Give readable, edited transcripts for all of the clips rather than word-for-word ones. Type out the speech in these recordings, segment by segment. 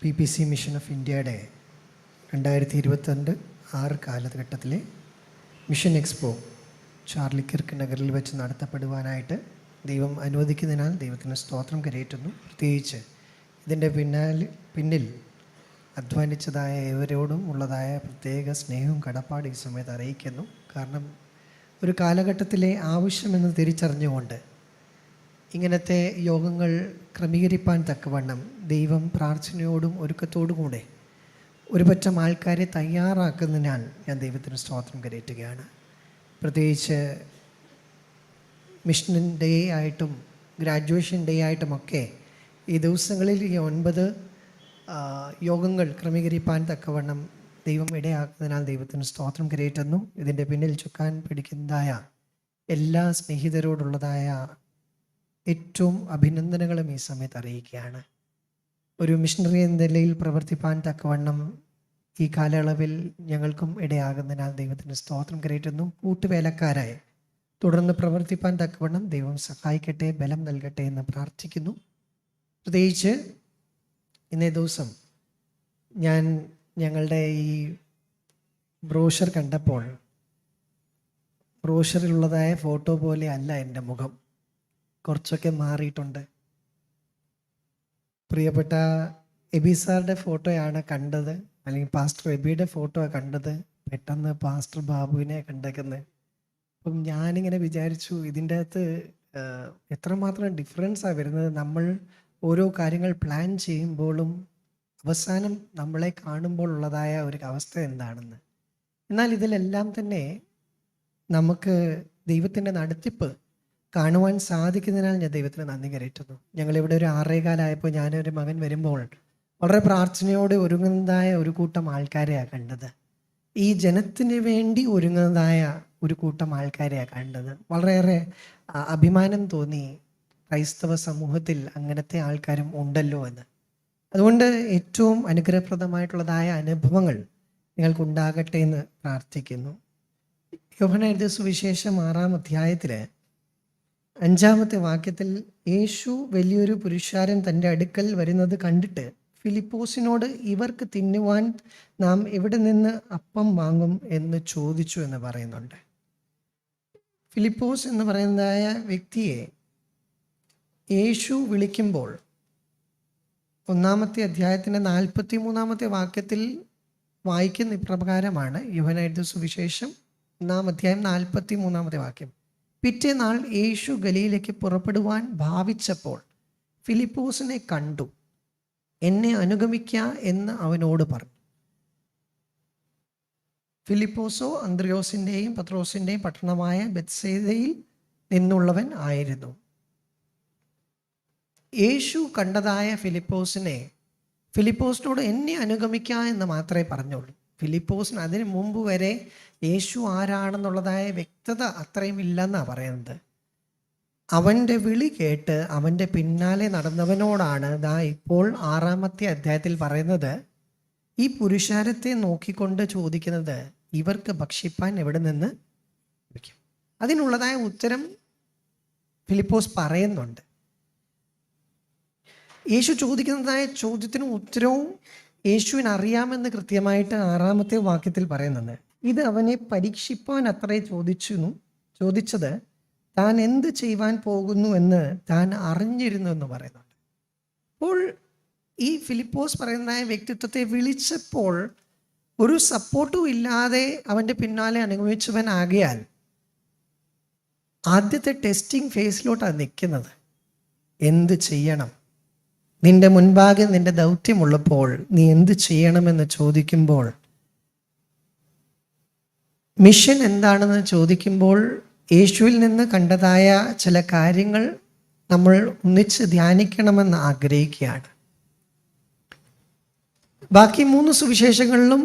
PPC mission of ഇന്ത്യയുടെ 2022-6 കാലഘട്ടത്തിലെ mission expo Charlie Kirk നഗറിൽ വെച്ച് നടത്തപ്പെടുവാനായിട്ട് ദൈവം അനുവദിക്കുന്നതിനാൽ ദൈവത്തിന് സ്തോത്രം കരയേറ്റുന്നു. പ്രത്യേകിച്ച് ഇതിൻ്റെ പിന്നിൽ അധ്വാനിച്ചതായ ഏവരോടും ഉള്ളതായ പ്രത്യേക സ്നേഹവും കടപ്പാട് ഈ സമയത്ത് അറിയിക്കുന്നു. കാരണം ഒരു കാലഘട്ടത്തിലെ ആവശ്യമെന്ന് തിരിച്ചറിഞ്ഞുകൊണ്ട് ഇങ്ങനത്തെ യോഗങ്ങൾ ക്രമീകരിപ്പാൻ തക്കവണ്ണം ദൈവം പ്രാർത്ഥനയോടും ഒരുക്കത്തോടും കൂടെ ഒരുപറ്റം ആൾക്കാരെ തയ്യാറാക്കുന്നതിനാൽ ഞാൻ ദൈവത്തിന് സ്തോത്രം കരയറ്റുകയാണ്. പ്രത്യേകിച്ച് മിഷൻ ഡേ ആയിട്ടും ഗ്രാജുവേഷൻ ഡേ ആയിട്ടുമൊക്കെ ഈ ദിവസങ്ങളിൽ ഈ 9 യോഗങ്ങൾ ക്രമീകരിപ്പാൻ തക്കവണ്ണം ദൈവം ഇടയാക്കുന്നതിനാൽ ദൈവത്തിന് സ്തോത്രം കരയറ്റുന്നു. ഇതിൻ്റെ പിന്നിൽ ചുക്കാൻ പിടിക്കുന്നതായ എല്ലാ സ്നേഹിതരോടുള്ളതായ ഏറ്റവും അഭിനന്ദനങ്ങളും ഈ സമയത്ത് അറിയിക്കുകയാണ്. ഒരു മിഷണറി എന്ന നിലയിൽ പ്രവർത്തിപ്പാൻ തക്കവണ്ണം ഈ കാലയളവിൽ ഞങ്ങൾക്കും ഇടയാകുന്നതിനാൽ ദൈവത്തിന് സ്തോത്രം കരയറ്റുന്നു. കൂട്ടുവേലക്കാരായി തുടർന്ന് പ്രവർത്തിപ്പാൻ തക്കവണ്ണം ദൈവം സഹായിക്കട്ടെ, ബലം നൽകട്ടെ എന്ന് പ്രാർത്ഥിക്കുന്നു. പ്രത്യേകിച്ച് ഇന്നേ ദിവസം ഞാൻ ഞങ്ങളുടെ ഈ ബ്രോഷർ കണ്ടപ്പോൾ ബ്രോഷറിലുള്ളതായ ഫോട്ടോ പോലെ അല്ല എൻ്റെ മുഖം, കുറച്ചൊക്കെ മാറിയിട്ടുണ്ട്. പ്രിയപ്പെട്ട എബി സാറിൻ്റെ ഫോട്ടോയാണ് കണ്ടത്, അല്ലെങ്കിൽ പാസ്റ്റർ എബിയുടെ ഫോട്ടോ കണ്ടത്. പെട്ടെന്ന് പാസ്റ്റർ ബാബുവിനെ കണ്ടേക്കുന്നത്. അപ്പം ഞാനിങ്ങനെ വിചാരിച്ചു, ഇതിൻ്റെ അകത്ത് എത്രമാത്രം ഡിഫറൻസാണ് വരുന്നത്. നമ്മൾ ഓരോ കാര്യങ്ങൾ പ്ലാൻ ചെയ്യുമ്പോഴും അവസാനം നമ്മളെ കാണുമ്പോൾ ഉള്ളതായ ഒരു അവസ്ഥ എന്താണെന്ന്. എന്നാൽ ഇതിലെല്ലാം തന്നെ നമുക്ക് ദൈവത്തിൻ്റെ നടത്തിപ്പ് കാണുവാൻ സാധിക്കുന്നതിനാൽ ഞാൻ ദൈവത്തിന് നന്ദി കരയറ്റുന്നു. ഞങ്ങളിവിടെ ഒരു 6:15 ഞാനൊരു മകൻ വരുമ്പോൾ വളരെ പ്രാർത്ഥനയോടെ ഒരുങ്ങുന്നതായ ഒരു കൂട്ടം ആൾക്കാരെയാണ് കണ്ടത്. ഈ ജനത്തിന് വേണ്ടി ഒരുങ്ങുന്നതായ ഒരു കൂട്ടം ആൾക്കാരെയാണ് കണ്ടത്. വളരെയേറെ അഭിമാനം തോന്നി ക്രൈസ്തവ സമൂഹത്തിൽ അങ്ങനത്തെ ആൾക്കാരും ഉണ്ടല്ലോ എന്ന്. അതുകൊണ്ട് ഏറ്റവും അനുഗ്രഹപ്രദമായിട്ടുള്ളതായ അനുഭവങ്ങൾ നിങ്ങൾക്കുണ്ടാകട്ടെ എന്ന് പ്രാർത്ഥിക്കുന്നു. യോഹന്നാൻ എഴുതിയ സുവിശേഷം 6-ാം അധ്യായത്തിൽ 5-ാമത്തെ വാക്യത്തിൽ യേശു വലിയൊരു പുരുഷാരം തൻ്റെ അടുക്കൽ വരുന്നത് കണ്ടിട്ട് ഫിലിപ്പോസിനോട് ഇവർക്ക് തിന്നുവാൻ നാം എവിടെ നിന്ന് അപ്പം വാങ്ങും എന്ന് ചോദിച്ചു എന്ന് പറയുന്നുണ്ട്. ഫിലിപ്പോസ് എന്ന് പറയുന്നതായ വ്യക്തിയെ യേശു വിളിക്കുമ്പോൾ 1-ാമത്തെ അധ്യായത്തിൻ്റെ 43-ാമത്തെ വാക്യത്തിൽ വായിക്കുന്ന ഇപ്രകാരമാണ്. യോഹന്നാൻ എഴുതിയ സുവിശേഷം 1-ാം അധ്യായം 43-ാമത്തെ വാക്യം. പിറ്റേനാൾ യേശു ഗലീലയ്ക്ക് പുറപ്പെടുവാൻ ഭാവിച്ചപ്പോൾ ഫിലിപ്പോസിനെ കണ്ടു. എന്നെ അനുഗമിക്കുക എന്ന് അവനോട് പറഞ്ഞു. ഫിലിപ്പോസോ അന്ത്രയോസിൻ്റെയും പത്രോസിൻ്റെയും പട്ടണമായ ബെത്സേദയിൽ നിന്നുള്ളവൻ ആയിരുന്നു. യേശു കണ്ടതായ ഫിലിപ്പോസിനോട് എന്നെ അനുഗമിക്കുക എന്ന് മാത്രമേ പറഞ്ഞുള്ളൂ. ഫിലിപ്പോസിന് അതിനു മുമ്പ് വരെ യേശു ആരാണെന്നുള്ളതായ വ്യക്തത അത്രയും ഇല്ലെന്നാണ് പറയുന്നത്. അവൻ്റെ വിളി കേട്ട് അവൻ്റെ പിന്നാലെ നടന്നവനോടാണ് ഇപ്പോൾ 6-ാമത്തെ അധ്യായത്തിൽ പറയുന്നത്, ഈ പുരുഷാരത്തെ നോക്കിക്കൊണ്ട് ചോദിക്കുന്നത് ഇവർക്ക് ഭക്ഷിപ്പാൻ എവിടെ നിന്ന് ലഭിക്കും. അതിനുള്ളതായ ഉത്തരം ഫിലിപ്പോസ് പറയുന്നുണ്ട്. യേശു ചോദിക്കുന്നതായ ചോദ്യത്തിനും ഉത്തരവും യേശുവിന് അറിയാമെന്ന് കൃത്യമായിട്ട് 6-ാമത്തെ വാക്യത്തിൽ പറയുന്നത്. ഇത് അവനെ പരീക്ഷിപ്പാൻ അത്രേ ചോദിച്ചത് താൻ എന്ത് ചെയ്യുവാൻ പോകുന്നു എന്ന് താൻ അറിഞ്ഞിരുന്നു എന്ന് പറയുന്നുണ്ട്. അപ്പോൾ ഈ ഫിലിപ്പോസ് പറയുന്ന വ്യക്തിത്വത്തെ വിളിച്ചപ്പോൾ ഒരു സപ്പോർട്ടും ഇല്ലാതെ അവൻ്റെ പിന്നാലെ അനുഗമിച്ചവനാകിയാൽ ആദ്യത്തെ ടെസ്റ്റിംഗ് ഫേസിലോട്ടാണ് നിൽക്കുന്നത്. എന്ത് ചെയ്യണം, നിന്റെ മുൻപാകെ നിന്റെ ദൗത്യമുള്ളപ്പോൾ നീ എന്ത് ചെയ്യണമെന്ന് ചോദിക്കുമ്പോൾ, മിഷൻ എന്താണെന്ന് ചോദിക്കുമ്പോൾ യേശുവിൽ നിന്ന് കണ്ടതായ ചില കാര്യങ്ങൾ നമ്മൾ ഒന്നിച്ച് ധ്യാനിക്കണമെന്ന് ആഗ്രഹിക്കുകയാണ്. ബാക്കി 3 സുവിശേഷങ്ങളിലും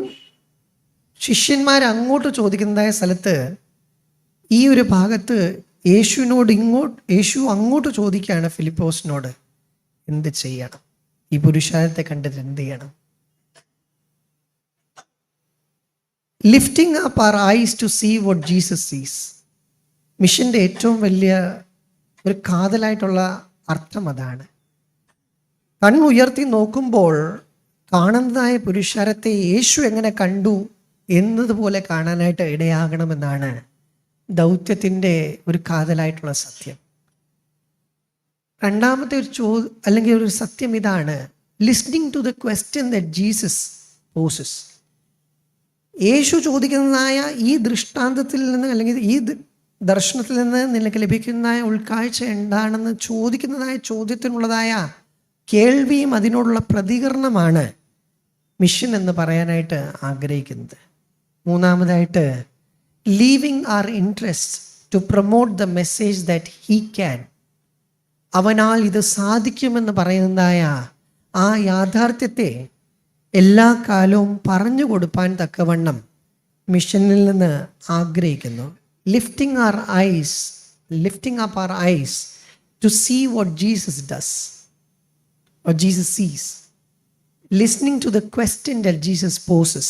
ശിഷ്യന്മാർ അങ്ങോട്ട് ചോദിക്കുന്നതായ സ്ഥലത്ത് ഈ ഒരു ഭാഗത്ത് യേശു അങ്ങോട്ട് ചോദിക്കുകയാണ് ഫിലിപ്പോസിനോട്, എന്ത് ചെയ്യണം, ഈ പുരുഷാരത്തെ കണ്ടിട്ട് എന്ത് ചെയ്യണം. Lifting up our eyes to see what Jesus sees. മിഷൻ്റെ ഏറ്റവും വലിയ ഒരു കാതലായിട്ടുള്ള അർത്ഥം അതാണ്. കണ്ണുയർത്തി നോക്കുമ്പോൾ കാണുന്നതായ പുരുഷാരത്തെ യേശു എങ്ങനെ കണ്ടു എന്നതുപോലെ കാണാനായിട്ട് ഇടയാകണമെന്നാണ് ദൗത്യത്തിൻ്റെ ഒരു കാതലായിട്ടുള്ള സത്യം. രണ്ടാമത്തെ ഒരു അല്ലെങ്കിൽ ഒരു സത്യം ഇതാണ്: listening to the question that Jesus poses. Yesu ചോദിക്കുന്നതായ ഈ ദൃഷ്ടാന്തത്തിൽ നിന്ന് അല്ലെങ്കിൽ ഈ ദർശനത്തിൽ നിന്ന് നിനക്ക് ലഭിക്കുന്ന ഉൾക്കാഴ്ച എന്താണെന്ന് ചോദിക്കുന്നതായ ചോദ്യത്തിനുള്ളതായ കേൾവിയും അതിനോടുള്ള പ്രതികരണമാണ് മിഷൻ എന്ന് പറയാനായിട്ട് ആഗ്രഹിക്കുന്നത്. മൂന്നാമതായിട്ട്, leaving our interest to promote the message that he can. അവനാൽ ഇത് സാധിക്കുമെന്ന് പറയുന്നതായ ആ യാഥാർത്ഥ്യത്തെ എല്ലാ കാലവും പറഞ്ഞു കൊടുപ്പാൻ തക്കവണ്ണം മിഷനിൽ നിന്ന് ആഗ്രഹിക്കുന്നു. Lifting up our eyes to see what Jesus does or Jesus sees. Listening to the question that Jesus poses.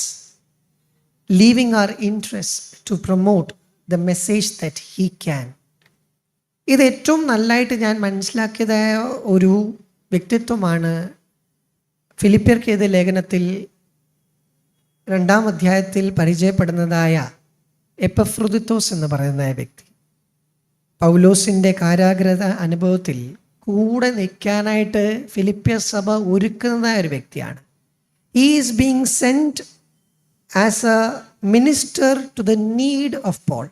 Leaving our interest to promote the message that he can. ഇത് ഏറ്റവും നല്ലതായിട്ട് ഞാൻ മനസ്സിലാക്കിയതായ ഒരു വ്യക്തിത്വമാണ് ഫിലിപ്പിയർക്ക് എഴുതിയ ലേഖനത്തിൽ 2-ാം അധ്യായത്തിൽ പരിചയപ്പെടുന്നതായ എപ്പഫ്രൊദിത്തോസ് എന്ന് പറയുന്ന വ്യക്തി. പൗലോസിൻ്റെ കാരാഗ്രഹ അനുഭവത്തിൽ കൂടെ നിൽക്കാനായിട്ട് ഫിലിപ്പിയ സഭ ഒരുക്കുന്നതായ ഒരു വ്യക്തിയാണ്. He is being sent as a minister to the need of Paul.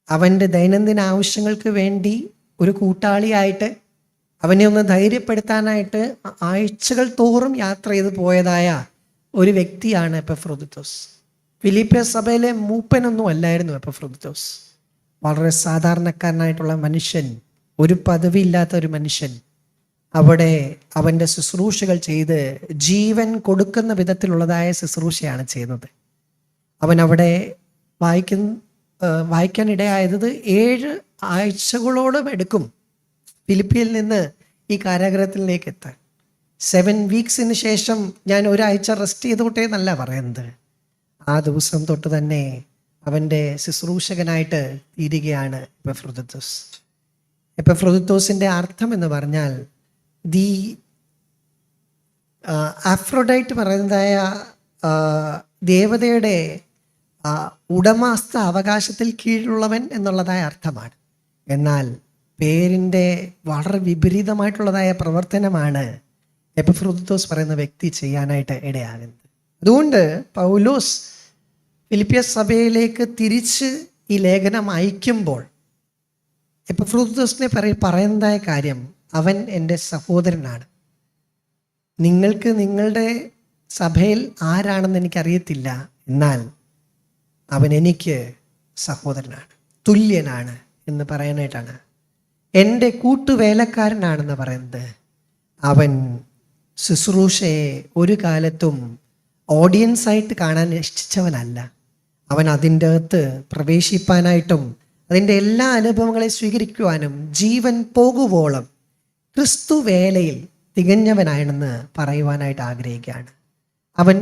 അവൻ്റെ ദൈനംദിന ആവശ്യങ്ങൾക്ക് വേണ്ടി ഒരു കൂട്ടാളിയായിട്ട് അവനെ ഒന്ന് ധൈര്യപ്പെടുത്താനായിട്ട് ആഴ്ചകൾ തോറും യാത്ര ചെയ്ത് പോയതായ ഒരു വ്യക്തിയാണ് എപ്പഫ്രൊദിത്തോസ്. ഫിലിപ്പിയ സഭയിലെ മൂപ്പനൊന്നും അല്ലായിരുന്നു എപ്പഫ്രൊദിത്തോസ്. വളരെ സാധാരണക്കാരനായിട്ടുള്ള മനുഷ്യൻ, ഒരു പദവി ഇല്ലാത്ത ഒരു മനുഷ്യൻ. അവിടെ അവൻ്റെ ശുശ്രൂഷകൾ ചെയ്ത് ജീവൻ കൊടുക്കുന്ന വിധത്തിലുള്ളതായ ശുശ്രൂഷയാണ് ചെയ്യുന്നത്. അവൻ അവിടെ വായിക്കാനിടയായത് 7 ആഴ്ചകളോളം എടുക്കും ഫിലിപ്പിയിൽ നിന്ന് ഈ കാരാഗ്രഹത്തിലേക്ക് എത്താൻ. 7 വീക്സിന് ശേഷം ഞാൻ ഒരാഴ്ച റെസ്റ്റ് ചെയ്തോട്ടെ എന്നല്ല പറയുന്നത്. ആ ദിവസം തൊട്ട് തന്നെ അവൻ്റെ ശുശ്രൂഷകനായിട്ട് തീരുകയാണ് എപ്പഫ്രൊദിത്തോസ്. എപ്പഫ്രൊദിത്തോസിൻ്റെ അർത്ഥം എന്ന് പറഞ്ഞാൽ ദി ആഫ്രോഡൈറ്റ് പറയുന്നതായ ദേവതയുടെ ഉടമസ്ഥ അവകാശത്തിൽ കീഴിലുള്ളവൻ എന്നുള്ളതായ അർത്ഥമാണ്. എന്നാൽ പേരിൻ്റെ വളരെ വിപരീതമായിട്ടുള്ളതായ പ്രവർത്തനമാണ് എപ്പഫ്രൊദിത്തോസ് പറയുന്ന വ്യക്തി ചെയ്യാനായിട്ട് ഇടയാകുന്നത്. അതുകൊണ്ട് പൗലോസ് ഫിലിപ്പിയ സഭയിലേക്ക് തിരിച്ച് ഈ ലേഖനം അയക്കുമ്പോൾ എപ്പഫ്രൊദിത്തോസിനെ പറയുന്നതായ കാര്യം, അവൻ എൻ്റെ സഹോദരനാണ്. നിങ്ങൾക്ക് നിങ്ങളുടെ സഭയിൽ ആരാണെന്ന് എനിക്കറിയത്തില്ല, എന്നാൽ അവൻ എനിക്ക് സഹോദരനാണ്, തുല്യനാണ് എന്ന് പറയാനായിട്ടാണ്. എൻ്റെ കൂട്ടുവേലക്കാരനാണെന്ന് പറയുന്നത്. അവൻ ശുശ്രൂഷയെ ഒരു കാലത്തും ഓഡിയൻസായിട്ട് കാണാൻ ഇഷ്ടവനല്ല. അവൻ അതിൻ്റെ അകത്ത് പ്രവേശിപ്പാനായിട്ടും അതിൻ്റെ എല്ലാ അനുഭവങ്ങളെ സ്വീകരിക്കുവാനും ജീവൻ പോകുവോളം ക്രിസ്തു വേലയിൽ തികഞ്ഞവനാണെന്ന് പറയുവാനായിട്ട് ആഗ്രഹിക്കുകയാണ്. അവൻ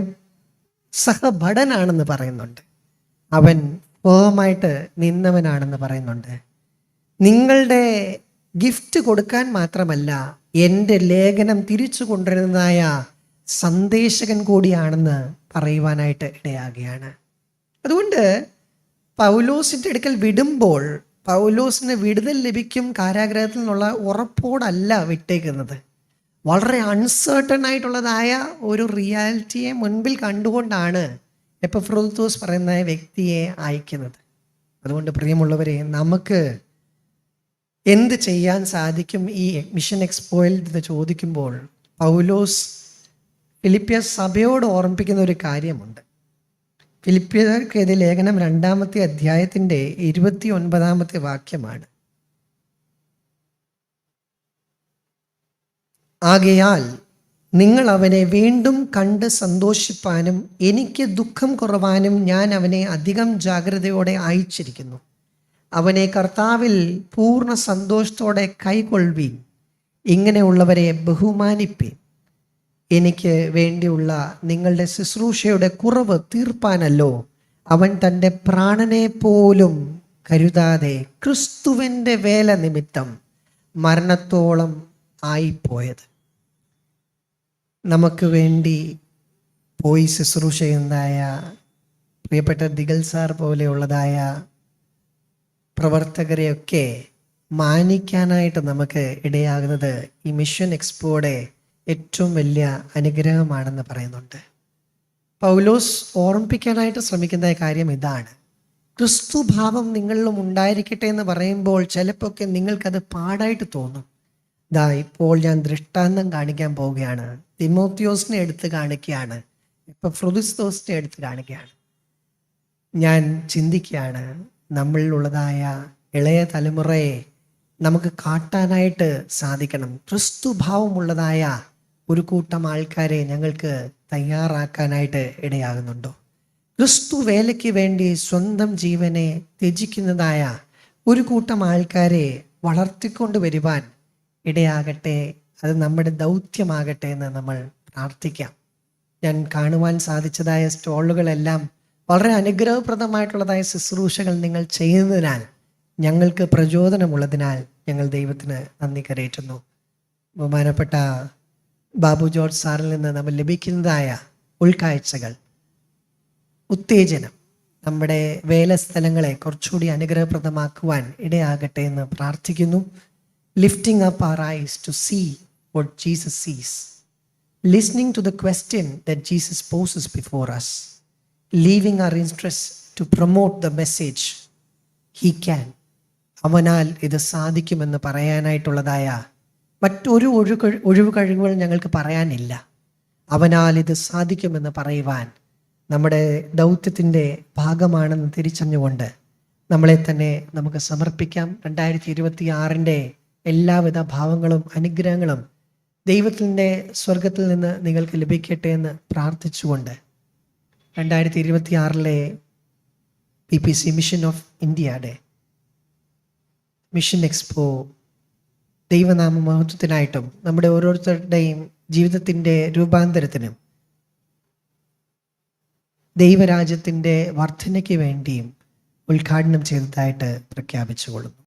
സഹഭടനാണെന്ന് പറയുന്നുണ്ട്. അവൻ ഫേമായിട്ട് നിന്നവനാണെന്ന് പറയുന്നുണ്ട്. നിങ്ങളുടെ ഗിഫ്റ്റ് കൊടുക്കാൻ മാത്രമല്ല, എൻ്റെ ലേഖനം തിരിച്ചു കൊണ്ടുവരുന്നതായ സന്ദേശകൻ കൂടിയാണെന്ന് പറയുവാനായിട്ട് ഇടയാകുകയാണ്. അതുകൊണ്ട് പൗലോസിൻ്റെ അടുക്കൽ വിടുമ്പോൾ പൗലോസിന് വിടുതൽ ലഭിക്കും കാരാഗ്രഹത്തിൽ നിന്നുള്ള ഉറപ്പോടല്ല വിട്ടേക്കുന്നത്. വളരെ അൺസേർട്ടൺ ആയിട്ടുള്ളതായ ഒരു റിയാലിറ്റിയെ മുൻപിൽ കണ്ടുകൊണ്ടാണ് എപ്പഫ്രൊദിത്തോസ് പറയുന്ന വ്യക്തിയെ അയക്കുന്നത്. അതുകൊണ്ട് പ്രിയമുള്ളവരെ, നമുക്ക് എന്ത് ചെയ്യാൻ സാധിക്കും ഈ മിഷൻ എക്സ്പോയിൽ ഇത് ചോദിക്കുമ്പോൾ പൗലോസ് ഫിലിപ്പിയ സഭയോട് ഓർമ്മിപ്പിക്കുന്ന ഒരു കാര്യമുണ്ട്. ഫിലിപ്പിയർക്ക് എഴുതിയ ലേഖനം 2-ാമത്തെ അധ്യായത്തിൻ്റെ 29-ാമത്തെ വാക്യമാണ്. ആകയാൽ നിങ്ങൾ അവനെ വീണ്ടും കണ്ട് സന്തോഷിപ്പാനും എനിക്ക് ദുഃഖം കുറവാനും ഞാൻ അവനെ അധികം ജാഗ്രതയോടെ അയച്ചിരിക്കുന്നു. അവനെ കർത്താവിൽ പൂർണ്ണ സന്തോഷത്തോടെ കൈക്കൊള്ളുവീൻ. ഇങ്ങനെയുള്ളവരെ ബഹുമാനിപ്പീൻ. എനിക്ക് വേണ്ടിയുള്ള നിങ്ങളുടെ ശുശ്രൂഷയുടെ കുറവ് തീർപ്പാനല്ലോ അവൻ തൻ്റെ പ്രാണനെ പോലും കരുതാതെ ക്രിസ്തുവിൻ്റെ വേല നിമിത്തം മരണത്തോളം ആയിപ്പോയത്. നമുക്ക് വേണ്ടി പോയി ശുശ്രൂഷ ചെയ്യുന്നതായ പ്രിയപ്പെട്ട ദിഗൽ സാർ പോലെയുള്ളതായ പ്രവർത്തകരെയൊക്കെ മാനിക്കാനായിട്ട് നമുക്ക് ഇടയാകുന്നത് ഈ മിഷൻ എക്സ്പോയുടെ ഏറ്റവും വലിയ അനുഗ്രഹമാണെന്ന് പറയുന്നുണ്ട്. പൗലോസ് ഓർമ്മിപ്പിക്കാനായിട്ട് ശ്രമിക്കുന്ന കാര്യം ഇതാണ്. ക്രിസ്തു ഭാവം നിങ്ങളിലും ഉണ്ടായിരിക്കട്ടെ എന്ന് പറയുമ്പോൾ ചിലപ്പോൾ ഒക്കെ നിങ്ങൾക്കത് പാടായിട്ട് തോന്നും. ഇപ്പോൾ ഞാൻ ദൃഷ്ടാന്തം കാണിക്കാൻ പോവുകയാണ്, തിമോത്തിയോസിനെ എടുത്ത് കാണിക്കുകയാണ്, എപ്പഫ്രൊദിത്തോസിനെ എടുത്ത് കാണിക്കുകയാണ്. ഞാൻ ചിന്തിക്കുകയാണ്, നമ്മളിലുള്ളതായ ഇളയ തലമുറയെ നമുക്ക് കാട്ടാനായിട്ട് സാധിക്കണം. ക്രിസ്തു ഭാവമുള്ളതായ ഒരു കൂട്ടം ആൾക്കാരെ ഞങ്ങൾക്ക് തയ്യാറാക്കാനായിട്ട് ഇടയാകുന്നുണ്ടോ? ക്രിസ്തു വേലയ്ക്ക് വേണ്ടി സ്വന്തം ജീവനെ ത്യജിക്കുന്നതായ ഒരു കൂട്ടം ആൾക്കാരെ വളർത്തിക്കൊണ്ട് വരുവാൻ ഇടയാകട്ടെ. അത് നമ്മുടെ ദൗത്യമാകട്ടെ എന്ന് നമ്മൾ പ്രാർത്ഥിക്കാം. ഞാൻ കാണുവാൻ സാധിച്ചതായ സ്റ്റോളുകളെല്ലാം വളരെ അനുഗ്രഹപ്രദമായിട്ടുള്ളതായ ശുശ്രൂഷകൾ നിങ്ങൾ ചെയ്യുന്നതിനാൽ, ഞങ്ങൾക്ക് പ്രചോദനമുള്ളതിനാൽ ഞങ്ങൾ ദൈവത്തിന് നന്ദി കരയറ്റുന്നു. ബഹുമാനപ്പെട്ട ബാബു ജോർജ് സാറിൽ നിന്ന് നമ്മൾ ലഭിക്കുന്നതായ ഉൾക്കാഴ്ചകൾ, ഉത്തേജനം നമ്മുടെ വേലസ്ഥലങ്ങളെ കുറച്ചുകൂടി അനുഗ്രഹപ്രദമാക്കുവാൻ ഇടയാകട്ടെ എന്ന് പ്രാർത്ഥിക്കുന്നു. Lifting up our eyes to see what Jesus sees, listening to the question that Jesus poses before us, leaving our interests to promote the message he can. അവനാൽ ഇത് സാധിക്കുമെന്ന് പറയാനായിട്ടുള്ളതായ മറ്റൊരു ഒഴിവ് കഴിവുകൾ ഞങ്ങൾക്ക് പറയാനില്ല. അവനാൽ ഇത് സാധിക്കുമെന്ന് പറയുവാൻ നമ്മുടെ ദൗത്യത്തിൻ്റെ ഭാഗമാണെന്ന് തിരിച്ചറിഞ്ഞുകൊണ്ട് നമ്മളെ തന്നെ നമുക്ക് സമർപ്പിക്കാം. 2026 എല്ലാവിധ ഭാവങ്ങളും അനുഗ്രഹങ്ങളും ദൈവത്തിൻ്റെ സ്വർഗത്തിൽ നിന്ന് നിങ്ങൾക്ക് ലഭിക്കട്ടെ എന്ന് പ്രാർത്ഥിച്ചുകൊണ്ട് 2026 PPC മിഷൻ ഓഫ് ഇന്ത്യയുടെ മിഷൻ എക്സ്പോ ദൈവനാമ മഹത്വത്തിനായിട്ടും നമ്മുടെ ഓരോരുത്തരുടെയും ജീവിതത്തിൻ്റെ രൂപാന്തരത്തിനും ദൈവരാജ്യത്തിൻ്റെ വർധനയ്ക്ക് വേണ്ടിയും ഉദ്ഘാടനം ചെയ്തതായിട്ട് പ്രഖ്യാപിച്ചുകൊള്ളുന്നു.